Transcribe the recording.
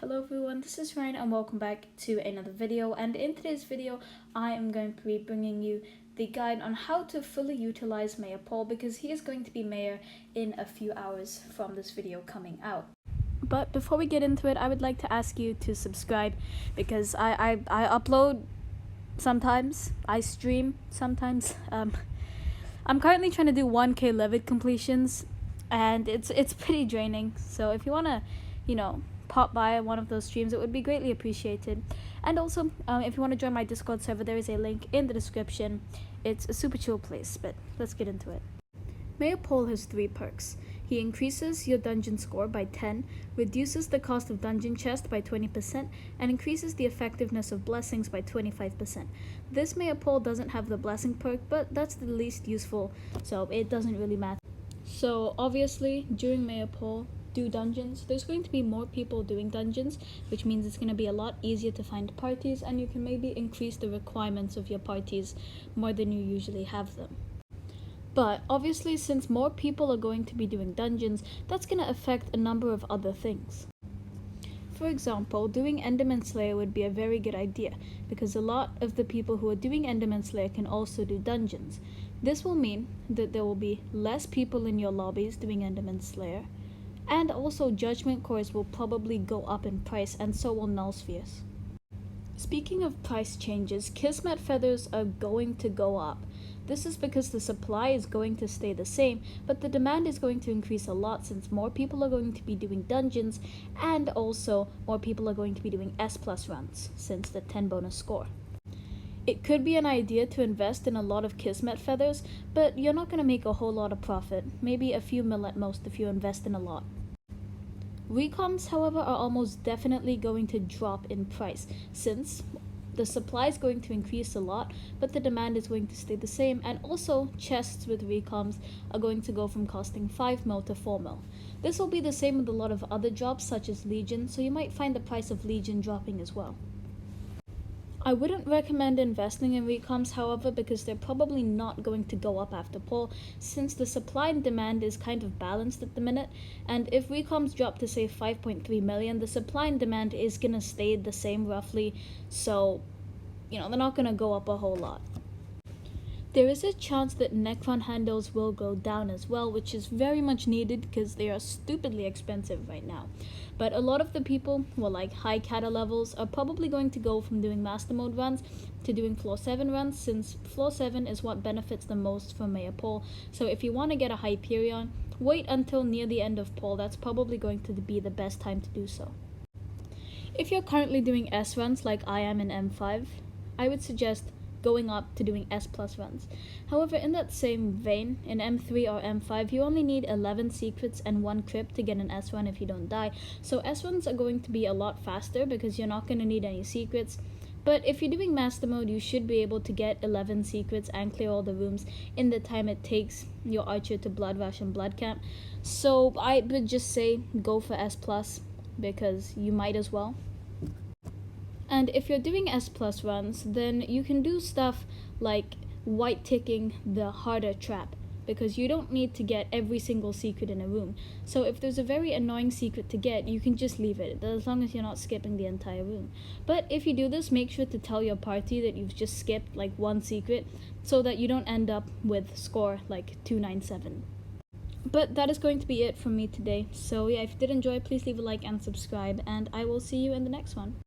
Hello everyone, this is Ryan and welcome back to another video, and in today's video I am going to be bringing you the guide on how to fully utilize Mayor Paul, because he is going to be mayor in a few hours from this video coming out. But before we get into it, I would like to ask you to subscribe, because I upload sometimes, I stream sometimes. I'm currently trying to do 1k Levitt completions and it's pretty draining, so if you want to, pop by one of those streams, it would be greatly appreciated. And also, if you want to join my Discord server, there is a link in the description. It's a super chill place, but let's get into it. Mayor Paul has 3 perks. He increases your dungeon score by 10, reduces the cost of dungeon chest by 20%, and increases the effectiveness of blessings by 25%. This Mayor Paul doesn't have the blessing perk, but that's the least useful, so it doesn't really matter. So obviously, during Mayor Paul, do dungeons. There's going to be more people doing dungeons, which means it's going to be a lot easier to find parties, and you can maybe increase the requirements of your parties more than you usually have them. But obviously, since more people are going to be doing dungeons, that's going to affect a number of other things. For example, doing Enderman Slayer would be a very good idea, because a lot of the people who are doing Enderman Slayer can also do dungeons. This will mean that there will be less people in your lobbies doing Enderman Slayer, and also judgment cores will probably go up in price, and so will null spheres. Speaking of price changes, Kismet feathers are going to go up. This is because the supply is going to stay the same, but the demand is going to increase a lot, since more people are going to be doing dungeons, and also more people are going to be doing S+ runs, since the 10 bonus score. It could be an idea to invest in a lot of Kismet feathers, but you're not going to make a whole lot of profit, maybe a few mil at most if you invest in a lot. Recoms, however, are almost definitely going to drop in price, since the supply is going to increase a lot, but the demand is going to stay the same, and also chests with recoms are going to go from costing 5 mil to 4 mil. This will be the same with a lot of other drops such as Legion, so you might find the price of Legion dropping as well. I wouldn't recommend investing in recoms, however, because they're probably not going to go up after Paul, since the supply and demand is kind of balanced at the minute, and if recoms drop to say 5.3 million, the supply and demand is gonna stay the same roughly, so they're not gonna go up a whole lot. There is a chance that Necron handles will go down as well, which is very much needed because they are stupidly expensive right now. But a lot of the people who are like high kata levels are probably going to go from doing master mode runs to doing floor 7 runs, since floor 7 is what benefits the most from Mayor Paul. So if you want to get a Hyperion, wait until near the end of Paul. That's probably going to be the best time to do so. If you're currently doing S runs like I am in M5, I would suggest going up to doing S+ runs. However, in that same vein, in M3 or M5, you only need 11 secrets and 1 crypt to get an S run if you don't die. So S runs are going to be a lot faster because you're not going to need any secrets. But if you're doing master mode, you should be able to get 11 secrets and clear all the rooms in the time it takes your archer to blood rush and blood camp. So I would just say go for S+, because you might as well. And if you're doing S+ runs, then you can do stuff like white ticking the harder trap, because you don't need to get every single secret in a room. So if there's a very annoying secret to get, you can just leave it, as long as you're not skipping the entire room. But if you do this, make sure to tell your party that you've just skipped like 1 secret, so that you don't end up with score like 297. But that is going to be it from me today. So yeah, if you did enjoy, please leave a like and subscribe, and I will see you in the next one.